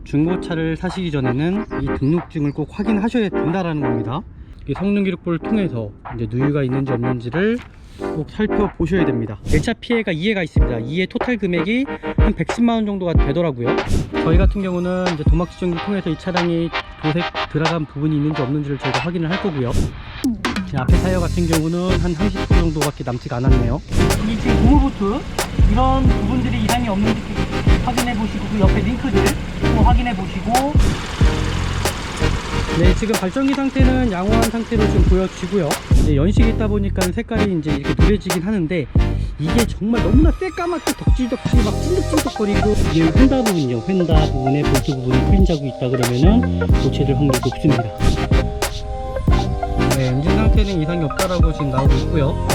중고차를 사시기 전에는 이 등록증을 꼭 확인하셔야 된다라는 겁니다. 이 성능 기록부를 통해서 이제 누유가 있는지 없는지를 꼭 살펴보셔야 됩니다. 내차 피해가 2회가 있습니다. 2회 토탈 금액이 한 110만원 정도가 되더라고요. 저희 같은 경우는 이제 도막 지정기를 통해서 이 차량이 도색 들어간 부분이 있는지 없는지를 저희가 확인을 할 거고요. 지금 앞에 타이어 같은 경우는 한 30% 정도밖에 남지가 않았네요. 이 지금 고무보트 이런 부분들이 이상이 없는지 확인해 보시고, 그 옆에 링크들 또 확인해 보시고, 네, 지금 발전기 상태는 양호한 상태로 지금 보여지고요. 이제 연식이 있다 보니까 색깔이 이제 이렇게 누래지긴 하는데, 이게 정말 너무나 새까맣게 덕지덕지 막 찐득찐득거리고, 이게 휀다 부분이요. 휀다 부분에 볼트 부분에 풀린 자국이 있다 그러면은 교체될 확률이 높습니다. 네, 엔진 상태는 이상이 없다라고 지금 나오고 있고요.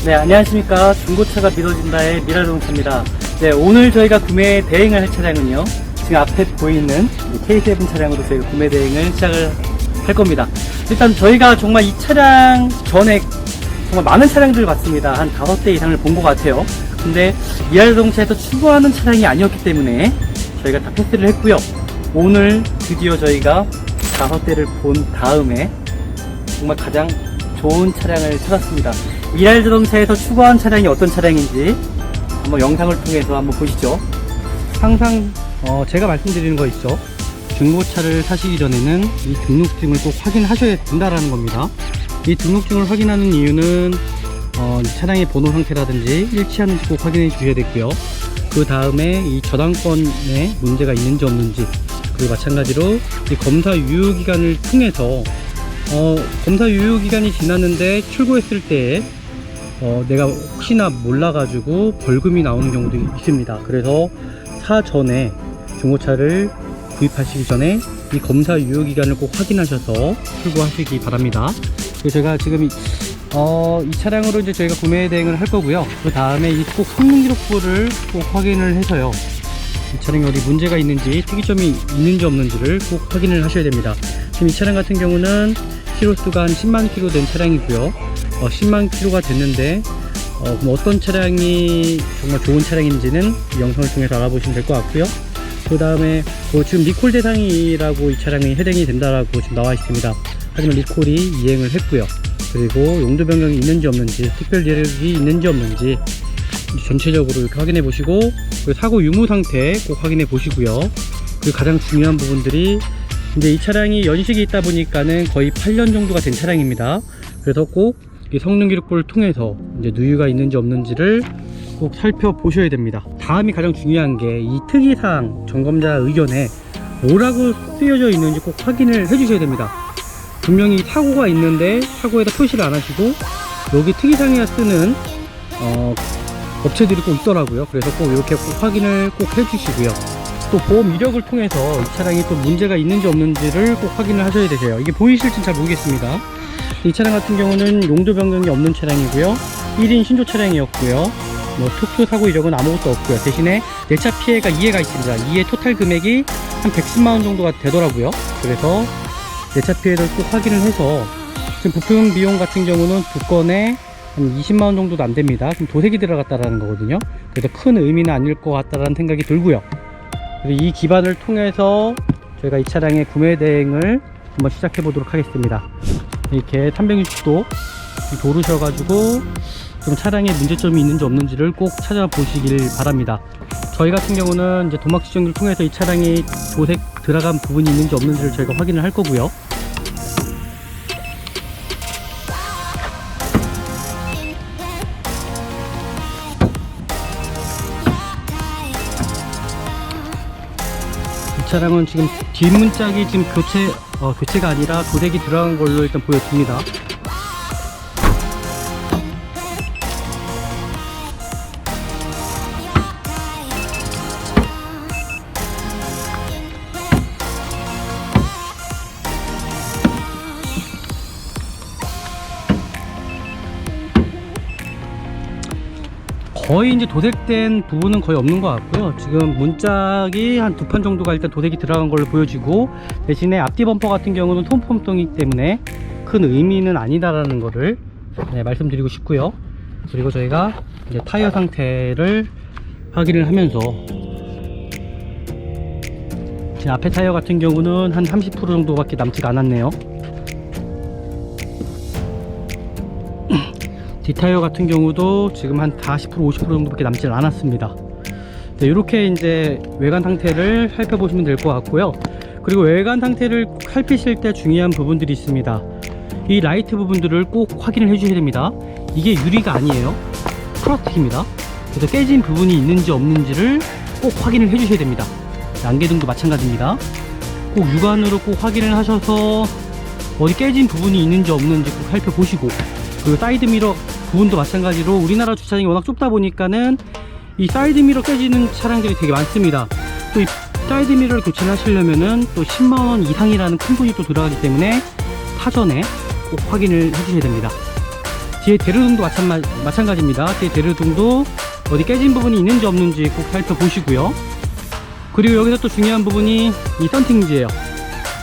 네, 안녕하십니까. 중고차가 믿어진다의 미라자동차입니다. 네, 오늘 저희가 구매 대행을 할 차량은요, 지금 앞에 보이는 K7 차량으로 저희가 구매 대행을 시작을 할 겁니다. 일단 저희가 정말 이 차량 전에 정말 많은 차량들을 봤습니다. 한 5대 이상을 본 것 같아요. 근데 미라자동차에서 추구하는 차량이 아니었기 때문에 저희가 다 패스를 했고요. 오늘 드디어 저희가 5대를 본 다음에 정말 가장 좋은 차량을 찾았습니다. 미라자동차에서 추구한 차량이 어떤 차량인지 한번 영상을 통해서 한번 보시죠. 항상 제가 말씀드리는 거 있죠. 중고차를 사시기 전에는 이 등록증을 꼭 확인하셔야 된다라는 겁니다. 이 등록증을 확인하는 이유는 차량의 번호 상태라든지 일치하는지 꼭 확인해 주셔야 되고요. 그 다음에 이 저당권에 문제가 있는지 없는지, 그리고 마찬가지로 이 검사 유효기간을 통해서 검사 유효기간이 지났는데 출고했을 때 내가 혹시나 몰라가지고 벌금이 나오는 경우도 있습니다. 그래서 사전에 중고차를 구입하시기 전에 이 검사 유효기간을 꼭 확인하셔서 출고하시기 바랍니다. 그리고 제가 지금 이 차량으로 이제 저희가 구매 대행을 할 거고요. 그 다음에 이 꼭 성능 기록부를 꼭 확인을 해서요, 이 차량이 어디 문제가 있는지, 특이점이 있는지 없는지를 꼭 확인을 하셔야 됩니다. 지금 이 차량 같은 경우는 키로수가 한 10만 킬로 된 차량이고요. 10만 킬로가 됐는데 그럼 어떤 차량이 정말 좋은 차량인지는 이 영상을 통해서 알아보시면 될 것 같고요. 그 다음에 지금 리콜 대상이라고 이 차량이 해당이 된다라고 지금 나와 있습니다. 하지만 리콜이 이행을 했고요. 그리고 용도 변경이 있는지 없는지, 특별 이력이 있는지 없는지 전체적으로 이렇게 확인해 보시고, 그리고 사고 유무 상태 꼭 확인해 보시고요. 그리고 가장 중요한 부분들이, 이제 이 차량이 연식이 있다 보니까는 거의 8년 정도가 된 차량입니다. 그래서 꼭 이 성능 기록부를 통해서 이제 누유가 있는지 없는지를 꼭 살펴보셔야 됩니다. 다음이 가장 중요한 게, 이 특이사항 점검자 의견에 뭐라고 쓰여져 있는지 꼭 확인을 해 주셔야 됩니다. 분명히 사고가 있는데 사고에다 표시를 안 하시고 여기 특이사항에 쓰는 업체들이 꼭 있더라고요. 그래서 꼭 이렇게 꼭 확인을 꼭 해주시고요. 또 보험 이력을 통해서 이 차량이 또 문제가 있는지 없는지를 꼭 확인을 하셔야 되세요. 이게 보이실지 잘 모르겠습니다. 이 차량 같은 경우는 용도 변경이 없는 차량이고요. 1인 신조 차량이었고요. 특수 사고 이력은 아무것도 없고요. 대신에 내차 피해가 2회가 있습니다. 2회 토탈 금액이 한 110만원 정도가 되더라고요. 그래서 내차 피해를 꼭 확인을 해서, 지금 부품 비용 같은 경우는 두 건에 한 20만원 정도도 안 됩니다. 지금 도색이 들어갔다라는 거거든요. 그래서 큰 의미는 아닐 것 같다라는 생각이 들고요. 그리고 이 기반을 통해서 저희가 이 차량의 구매 대행을 한번 시작해 보도록 하겠습니다. 이렇게 360도 도르셔가지고 좀 차량에 문제점이 있는지 없는지를 꼭 찾아보시길 바랍니다. 저희 같은 경우는 이제 도막 지정기를 통해서 이 차량이 도색 들어간 부분이 있는지 없는지를 저희가 확인을 할 거고요. 이 차량은 지금 뒷문짝이 지금 교체가 아니라 도색이 들어간 걸로 일단 보여집니다. 거의 이제 도색된 부분은 거의 없는 것 같고요. 지금 문짝이 한 2판 정도가 일단 도색이 들어간 걸로 보여지고, 대신에 앞뒤 범퍼 같은 경우는 톰펌통이기 때문에 큰 의미는 아니다라는 거를 말씀드리고 싶고요. 그리고 저희가 이제 타이어 상태를 확인을 하면서, 제 앞에 타이어 같은 경우는 한 30% 정도밖에 남지가 않았네요. 뒷타이어 같은 경우도 지금 한 40% 50% 정도밖에 남지 않았습니다. 네, 이렇게 이제 외관 상태를 살펴보시면 될 것 같고요. 그리고 외관 상태를 살피실 때 중요한 부분들이 있습니다. 이 라이트 부분들을 꼭 확인을 해 주셔야 됩니다. 이게 유리가 아니에요, 플라스틱입니다. 그래서 깨진 부분이 있는지 없는지를 꼭 확인을 해 주셔야 됩니다. 안개등도 마찬가지입니다. 꼭 육안으로 꼭 확인을 하셔서 어디 깨진 부분이 있는지 없는지 꼭 살펴보시고, 그리고 사이드미러 부분도 마찬가지로 우리나라 주차장이 워낙 좁다 보니까는 이 사이드미러 깨지는 차량들이 되게 많습니다. 또 이 사이드미러를 교체를 하시려면은 또 10만원 이상이라는 큰 돈이 또 들어가기 때문에 사전에 꼭 확인을 해주셔야 됩니다. 뒤에 대류등도 마찬가지입니다. 뒤에 대류등도 어디 깨진 부분이 있는지 없는지 꼭 살펴보시고요. 그리고 여기서 또 중요한 부분이 이 썬팅지예요.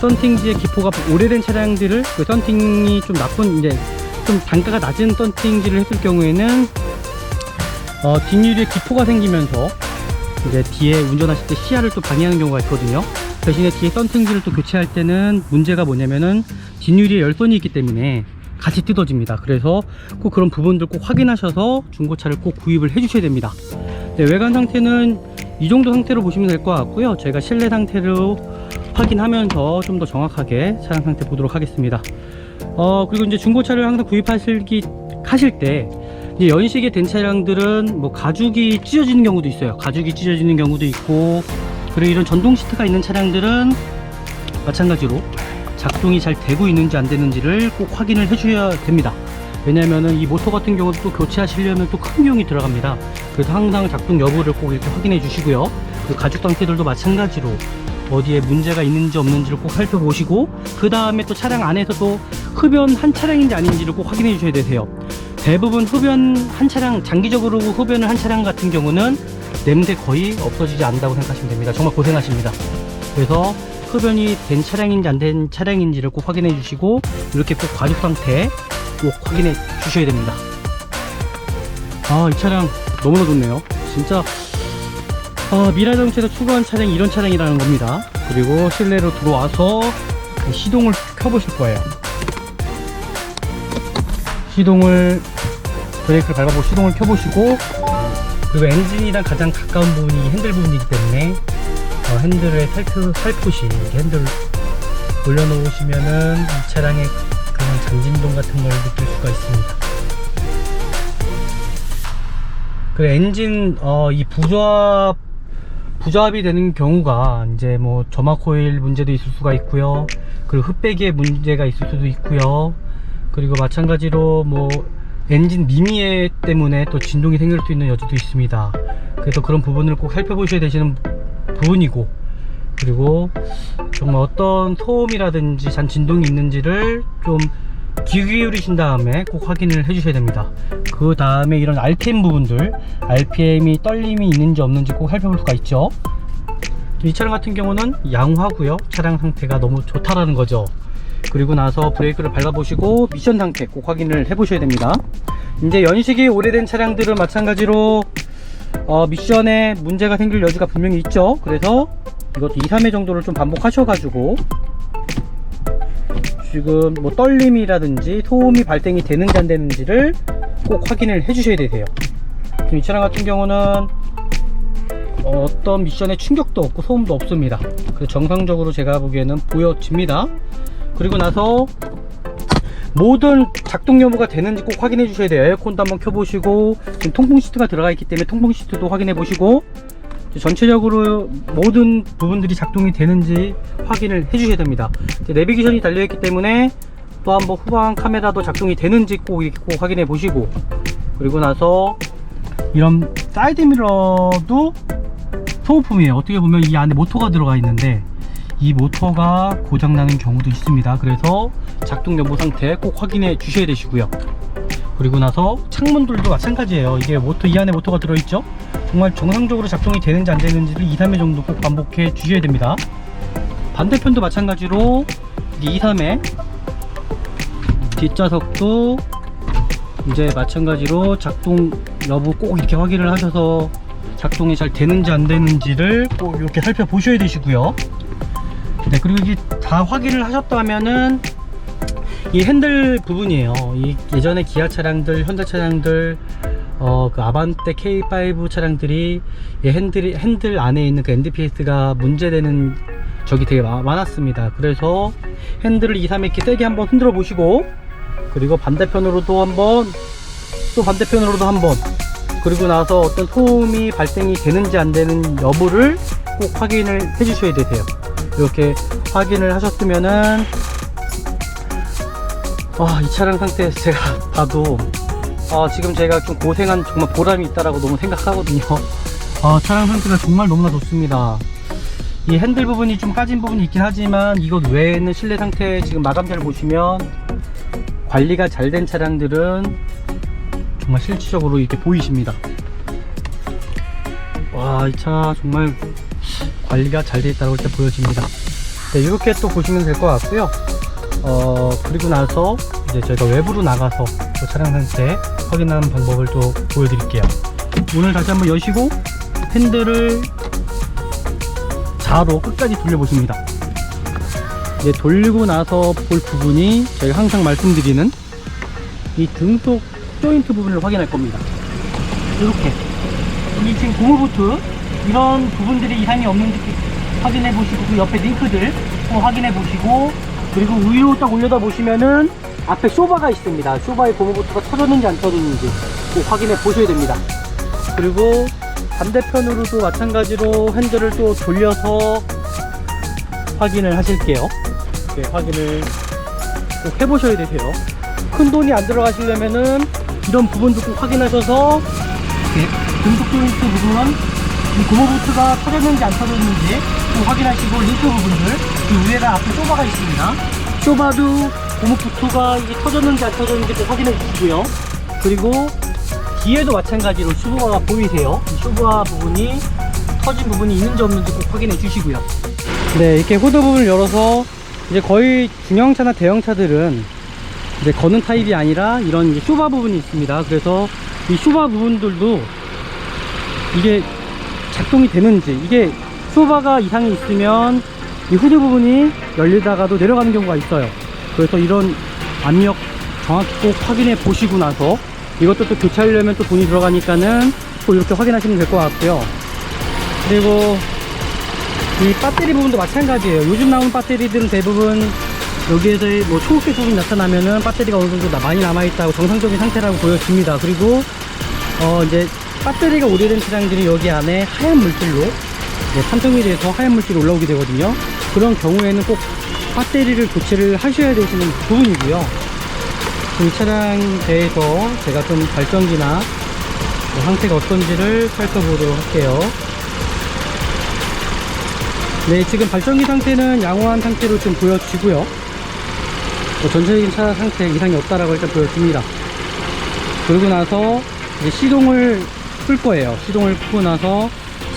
썬팅지의 기포가 오래된 차량들을, 그 썬팅이 좀 나쁜, 이제 좀 단가가 낮은 썬팅지를 했을 경우에는 뒷유리에 기포가 생기면서 이제 뒤에 운전하실 때 시야를 또 방해하는 경우가 있거든요. 대신에 뒤에 썬팅지를 또 교체할 때는 문제가 뭐냐면은 뒷유리에 열선이 있기 때문에 같이 뜯어집니다. 그래서 꼭 그런 부분들 꼭 확인하셔서 중고차를 꼭 구입을 해 주셔야 됩니다. 네, 외관 상태는 이 정도 상태로 보시면 될 것 같고요. 저희가 실내 상태로 확인하면서 좀 더 정확하게 차량 상태 보도록 하겠습니다. 그리고 이제 중고차를 항상 구입하실 때 이제 연식이 된 차량들은 뭐 가죽이 찢어지는 경우도 있어요. 가죽이 찢어지는 경우도 있고, 그리고 이런 전동 시트가 있는 차량들은 마찬가지로 작동이 잘 되고 있는지 안 되는지를 꼭 확인을 해 주셔야 됩니다. 왜냐면은 이 모터 같은 경우도 또 교체하시려면 또 큰 비용이 들어갑니다. 그래서 항상 작동 여부를 꼭 이렇게 확인해 주시고요. 그 가죽 상태들도 마찬가지로 어디에 문제가 있는지 없는지를 꼭 살펴보시고, 그 다음에 또 차량 안에서도 흡연한 차량인지 아닌지를 꼭 확인해 주셔야 되세요. 대부분 흡연한 차량, 장기적으로 흡연을 한 차량 같은 경우는 냄새 거의 없어지지 않는다고 생각하시면 됩니다. 정말 고생하십니다. 그래서 흡연이 된 차량인지 안 된 차량인지를 꼭 확인해 주시고, 이렇게 꼭 가죽 상태 꼭 확인해 주셔야 됩니다. 이 차량 너무나 좋네요. 진짜 미라자동차에서 추구한 차량이 이런 차량이라는 겁니다. 그리고 실내로 들어와서 시동을 켜보실 거예요. 브레이크를 밟아보고 시동을 켜보시고, 그리고 엔진이랑 가장 가까운 부분이 핸들 부분이기 때문에 핸들에 살포시 이렇게 핸들을 올려놓으시면은 이 차량의 그런 잔진동 같은 걸 느낄 수가 있습니다. 그 엔진 이 부조합이 되는 경우가 이제 뭐 점화 코일 문제도 있을 수가 있고요. 그리고 흡배기에 문제가 있을 수도 있고요. 그리고 마찬가지로 뭐 엔진 미미에 때문에 또 진동이 생길 수 있는 여지도 있습니다. 그래서 그런 부분을 꼭 살펴보셔야 되시는 부분이고, 그리고 정말 어떤 소음이라든지 잔 진동이 있는지를 좀 귀 기울이신 다음에 꼭 확인을 해 주셔야 됩니다. 그 다음에 이런 RPM 부분들, RPM이 떨림이 있는지 없는지 꼭 살펴볼 수가 있죠. 이 차량 같은 경우는 양호하고요. 차량 상태가 너무 좋다라는 거죠. 그리고 나서 브레이크를 밟아보시고 미션 상태 꼭 확인을 해 보셔야 됩니다. 이제 연식이 오래된 차량들은 마찬가지로 미션에 문제가 생길 여지가 분명히 있죠. 그래서 이것도 2, 3회 정도를 좀 반복하셔가지고 지금 뭐 떨림이라든지 소음이 발생이 되는지 안 되는지를 꼭 확인을 해 주셔야 되세요. 지금 이 차량 같은 경우는 어떤 미션에 충격도 없고 소음도 없습니다. 그래서 정상적으로 제가 보기에는 보여집니다. 그리고 나서 모든 작동 여부가 되는지 꼭 확인해 주셔야 돼요. 에어컨도 한번 켜보시고, 지금 통풍 시트가 들어가 있기 때문에 통풍 시트도 확인해 보시고, 전체적으로 모든 부분들이 작동이 되는지 확인을 해 주셔야 됩니다. 내비게이션이 달려 있기 때문에 또 한번 후방 카메라도 작동이 되는지 꼭 확인해 보시고, 그리고 나서 이런 사이드 미러도 소모품이에요. 어떻게 보면 이 안에 모터가 들어가 있는데 이 모터가 고장나는 경우도 있습니다. 그래서 작동 여부 상태 꼭 확인해 주셔야 되시고요. 그리고 나서 창문들도 마찬가지예요. 이게 모터, 이 안에 모터가 들어있죠. 정말 정상적으로 작동이 되는지 안 되는지를 2, 3회 정도 꼭 반복해 주셔야 됩니다. 반대편도 마찬가지로 2, 3회 뒷좌석도 이제 마찬가지로 작동 여부 꼭 이렇게 확인을 하셔서 작동이 잘 되는지 안 되는지를 꼭 이렇게 살펴보셔야 되시고요. 네, 그리고 이게 다 확인을 하셨다면은 이 핸들 부분이에요. 이 예전에 기아 차량들, 현대 차량들, 그 아반떼 K5 차량들이 이 핸들 안에 있는 그 NDPS가 문제되는 적이 되게 많았습니다. 그래서 핸들을 2, 3회 이렇게 세게 한번 흔들어 보시고, 그리고 반대편으로도 한번, 또 반대편으로도 한번, 그리고 나서 어떤 소음이 발생이 되는지 안 되는 여부를 꼭 확인을 해 주셔야 되세요. 이렇게 확인을 하셨으면은 이 차량 상태에서 제가 봐도 지금 제가 좀 고생한 정말 보람이 있다라고 너무 생각하거든요. 차량 상태가 정말 너무나 좋습니다. 이 핸들 부분이 좀 까진 부분이 있긴 하지만 이것 외에는 실내 상태 지금 마감재를 보시면 관리가 잘 된 차량들은 정말 실질적으로 이렇게 보이십니다. 와, 이 차 정말 관리가 잘 되어 있다고 일단 보여집니다. 네, 이렇게 또 보시면 될 것 같고요. 그리고 나서 이제 저희가 외부로 나가서 또 차량 상태 확인하는 방법을 또 보여드릴게요. 문을 다시 한번 여시고 핸들을 좌로 끝까지 돌려보십니다. 이제 돌리고 나서 볼 부분이 저희가 항상 말씀드리는 이 등속 조인트 부분을 확인할 겁니다. 이렇게 여기 지금 고무보트 이런 부분들이 이상이 없는지 확인해 보시고, 그 옆에 링크들 또 확인해 보시고, 그리고 위로 딱 올려다 보시면은 앞에 쇼바가 있습니다. 쇼바의 고무보트가 터졌는지 안 터졌는지 꼭 확인해 보셔야 됩니다. 그리고 반대편으로도 마찬가지로 핸들을 또 돌려서 확인을 하실게요. 이렇게 확인을 꼭 해보셔야 되세요. 큰 돈이 안 들어가시려면은 이런 부분도 꼭 확인하셔서 등속 조인트 부분, 이 고무보트가 터졌는지 안 터졌는지 꼭 확인하시고, 링크 부분들, 그 위에가 앞에 쇼바가 있습니다. 쇼바도 고무보트가 이게 터졌는지 안 터졌는지 꼭 확인해 주시고요. 그리고 뒤에도 마찬가지로 쇼바가 보이세요. 이 쇼바 부분이 터진 부분이 있는지 없는지 꼭 확인해 주시고요. 네, 이렇게 후드 부분을 열어서 이제 거의 중형차나 대형차들은 이제 거는 타입이 아니라 이런 쇼바 부분이 있습니다. 그래서 이 쇼바 부분들도 이게 작동이 되는지, 이게 쇼바가 이상이 있으면 이 후드 부분이 열리다가도 내려가는 경우가 있어요. 그래서 이런 압력 정확히 꼭 확인해 보시고 나서, 이것도 또 교체하려면 또 돈이 들어가니까는 또 이렇게 확인하시면 될 것 같고요. 그리고 이 배터리 부분도 마찬가지예요. 요즘 나온 배터리들은 대부분 여기에서 뭐 초록색 부분이 나타나면은 배터리가 어느 정도 많이 남아있다고 정상적인 상태라고 보여집니다. 그리고 이제 배터리가 오래된 차량들이 여기 안에 하얀 물질로 30mm에서 하얀 물질이 올라오게 되거든요. 그런 경우에는 꼭 배터리를 교체를 하셔야 되시는 부분이고요. 이 차량에 대해서 제가 좀 발전기나 상태가 어떤지를 살펴보도록 할게요. 네, 지금 발전기 상태는 양호한 상태로 좀 보여지고요. 전체적인 차 상태 이상이 없다라고 일단 보여집니다. 그러고 나서 이제 시동을 풀 거예요. 시동을 끄고 나서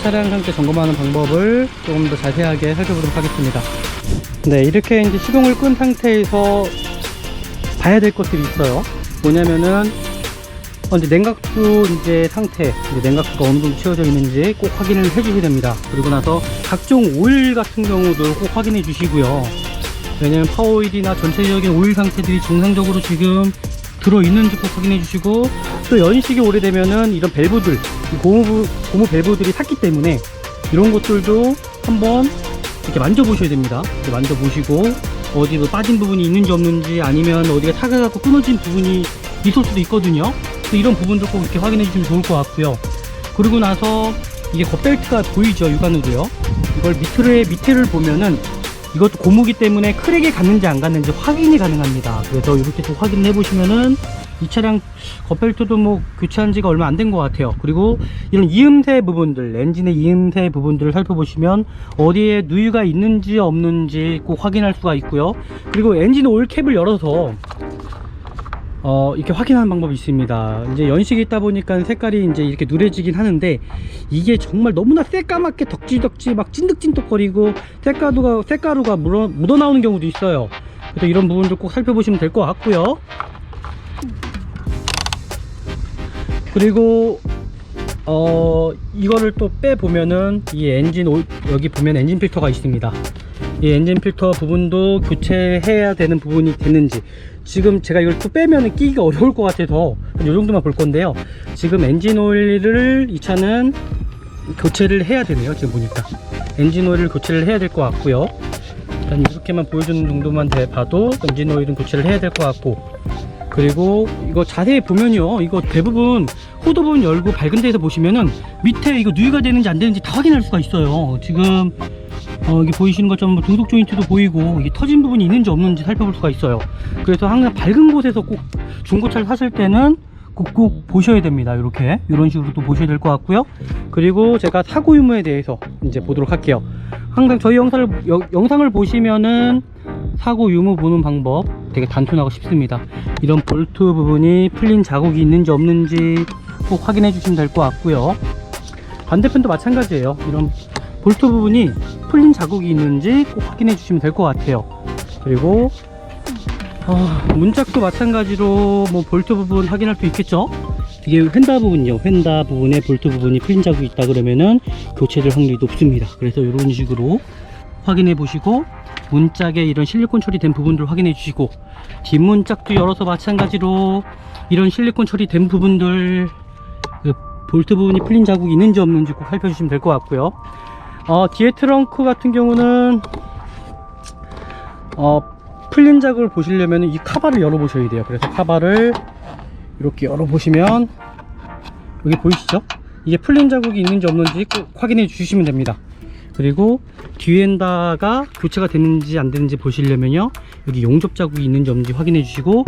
차량 상태 점검하는 방법을 조금 더 자세하게 살펴보도록 하겠습니다. 네, 이렇게 이제 시동을 끈 상태에서 봐야 될 것들이 있어요. 뭐냐면은 이제 냉각수 이제 상태, 냉각수가 어느 정도 채워져 있는지 꼭 확인을 해 주셔야 됩니다. 그리고 나서 각종 오일 같은 경우도 꼭 확인해 주시고요. 왜냐면 파워오일이나 전체적인 오일 상태들이 정상적으로 지금 들어있는지 꼭 확인해 주시고, 또 연식이 오래되면은 이런 밸브들, 고무 밸브들이 탔기 때문에 이런 것들도 한번 이렇게 만져보셔야 됩니다. 이렇게 만져보시고 어디 뭐 빠진 부분이 있는지 없는지, 아니면 어디가 타가갖고 끊어진 부분이 있을 수도 있거든요. 이런 부분도 꼭 이렇게 확인해 주시면 좋을 것 같고요. 그리고 나서 이게 겉벨트가 보이죠, 육안으로요. 이걸 밑을 보면은 이것도 고무기 때문에 크랙이 갔는지 안 갔는지 확인이 가능합니다. 그래서 이렇게 좀 확인해 보시면은 이 차량 겉벨트도 뭐 교체한 지가 얼마 안 된 것 같아요. 그리고 이런 이음새 부분들, 엔진의 이음새 부분들을 살펴보시면 어디에 누유가 있는지 없는지 꼭 확인할 수가 있고요. 그리고 엔진 오일 캡을 열어서 이렇게 확인하는 방법이 있습니다. 이제 연식이 있다 보니까 색깔이 이제 이렇게 누래지긴 하는데, 이게 정말 너무나 새까맣게 덕지덕지 막 찐득찐득거리고 색가루가 묻어나오는 경우도 있어요. 그래서 이런 부분들 꼭 살펴보시면 될 것 같고요. 그리고 이거를 또 빼보면은 이 여기 보면 엔진 필터가 있습니다. 이 엔진 필터 부분도 교체해야 되는 부분이 됐는지, 지금 제가 이걸 또 빼면 끼기가 어려울 것 같아서 이 정도만 볼 건데요. 지금 엔진 오일을 이 차는 교체를 해야 되네요. 지금 보니까 엔진 오일을 교체를 해야 될 것 같고요. 일단 이렇게만 보여주는 정도만 봐도 엔진 오일은 교체를 해야 될 것 같고, 그리고 이거 자세히 보면요, 이거 대부분 호드 부분 열고 밝은 데에서 보시면은 밑에 이거 누유가 되는지 안 되는지 다 확인할 수가 있어요. 지금 이게 보이시는 것처럼 등속 조인트도 보이고, 이게 터진 부분이 있는지 없는지 살펴볼 수가 있어요. 그래서 항상 밝은 곳에서 꼭 중고차를 사실 때는 꼭 보셔야 됩니다. 이런 식으로 또 보셔야 될 것 같고요. 그리고 제가 사고 유무에 대해서 이제 보도록 할게요. 항상 저희 영상을 보시면은 사고 유무 보는 방법 되게 단순하고 쉽습니다. 이런 볼트 부분이 풀린 자국이 있는지 없는지 꼭 확인해 주시면 될 것 같고요. 반대편도 마찬가지예요. 이런 볼트 부분이 풀린 자국이 있는지 꼭 확인해 주시면 될 것 같아요. 그리고 문짝도 마찬가지로 뭐 볼트 부분 확인할 수 있겠죠. 이게 휀다 부분이요, 휀다 부분에 볼트 부분이 풀린 자국이 있다 그러면은 교체될 확률이 높습니다. 그래서 이런 식으로 확인해 보시고, 문짝에 이런 실리콘 처리된 부분들 확인해 주시고, 뒷문짝도 열어서 마찬가지로 이런 실리콘 처리된 부분들, 볼트 부분이 풀린 자국이 있는지 없는지 꼭 살펴주시면 될 것 같고요. 뒤에 트렁크 같은 경우는 풀린 자국을 보시려면 이 카바를 열어 보셔야 돼요. 그래서 카바를 이렇게 열어 보시면 여기 보이시죠? 이게 풀린 자국이 있는지 없는지 꼭 확인해 주시면 됩니다. 그리고 뒤엔다가 교체가 되는지 안 되는지 보시려면요, 여기 용접 자국이 있는지 없는지 확인해 주시고,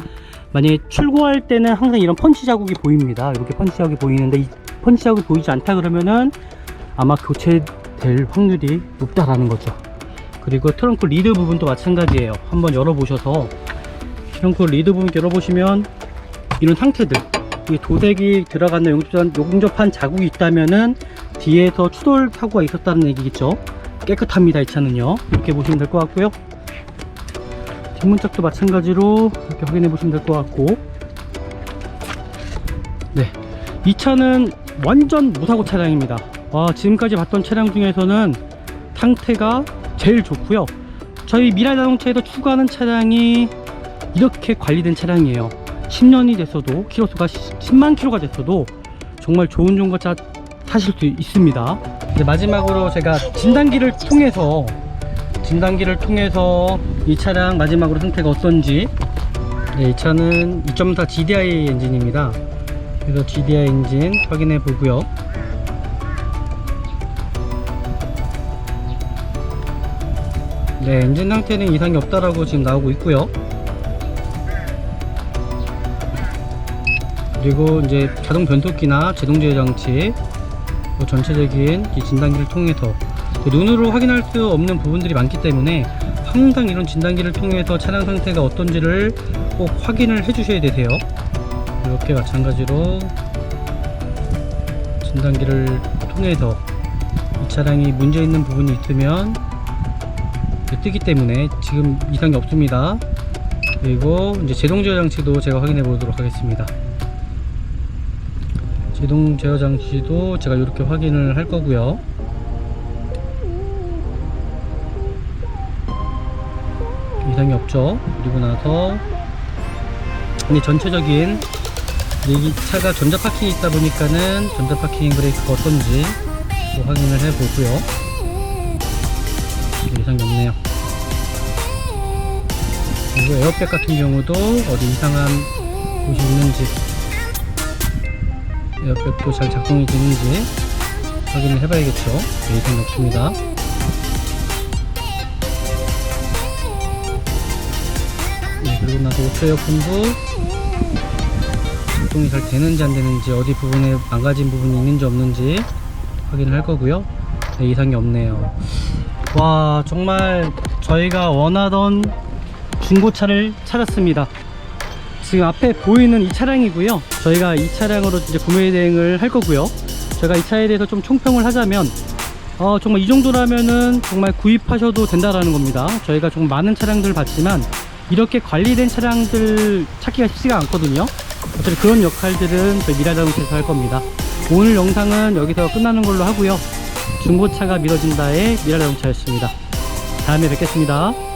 만약에 출고할 때는 항상 이런 펀치 자국이 보입니다. 이렇게 펀치 자국이 보이는데, 이 펀치 자국이 보이지 않다 그러면은 아마 교체될 확률이 높다라는 거죠. 그리고 트렁크 리드 부분도 마찬가지예요. 한번 열어보셔서 트렁크 리드 부분 열어보시면 이런 상태들, 이 도색이 들어가는 용접한 자국이 있다면은 뒤에서 추돌 사고가 있었다는 얘기겠죠. 깨끗합니다, 이 차는요. 이렇게 보시면 될 것 같고요. 뒷문짝도 마찬가지로 이렇게 확인해 보시면 될 것 같고, 네, 이 차는 완전 무사고 차량입니다. 지금까지 봤던 차량 중에서는 상태가 제일 좋고요. 저희 미라 자동차에도 추가하는 차량이 이렇게 관리된 차량이에요. 10년이 됐어도, 키로수가 10만 킬로가 됐어도 정말 좋은 중고차 사실 수 있습니다. 이제 마지막으로 제가 진단기를 통해서 이 차량 마지막으로 상태가 어떤지, 이 차는 2.4 GDI 엔진입니다. 그래서 GDI 엔진 확인해 보고요. 네, 엔진 상태는 이상이 없다라고 지금 나오고 있고요. 그리고 이제 자동 변속기나 제동 제어 장치, 전체적인 이 진단기를 통해서 눈으로 확인할 수 없는 부분들이 많기 때문에 항상 이런 진단기를 통해서 차량 상태가 어떤지를 꼭 확인을 해 주셔야 되세요. 이렇게 마찬가지로 진단기를 통해서 이 차량이 문제 있는 부분이 있으면 뜨기 때문에 지금 이상이 없습니다. 그리고 이제 제동 제어 장치도 제가 확인해 보도록 하겠습니다. 제동 제어 장치도 제가 이렇게 확인을 할 거고요. 이상이 없죠. 그리고 나서 근데 전체적인 이 차가 전자 파킹이 있다 보니까는 전자 파킹 브레이크가 어떤지 확인을 해 보고요. 이상이 없네요. 그리고 에어백 같은 경우도 어디 이상한 곳이 있는지, 에어백도 잘 작동이 되는지 확인을 해봐야겠죠. 네, 이상이 없습니다. 네, 그리고 나서 오토 에어컨도 작동이 잘 되는지 안 되는지, 어디 부분에 망가진 부분이 있는지 없는지 확인을 할 거고요. 네, 이상이 없네요. 와, 정말 저희가 원하던 중고차를 찾았습니다. 지금 앞에 보이는 이 차량이고요. 저희가 이 차량으로 이제 구매 대행을 할 거고요. 제가 이 차에 대해서 좀 총평을 하자면 정말 이 정도라면은 정말 구입하셔도 된다라는 겁니다. 저희가 좀 많은 차량들을 봤지만 이렇게 관리된 차량들 찾기가 쉽지가 않거든요. 어차피 그런 역할들은 저희 미라자동차에서 할 겁니다. 오늘 영상은 여기서 끝나는 걸로 하고요. 중고차가 미뤄진다의 미라자동차였습니다. 다음에 뵙겠습니다.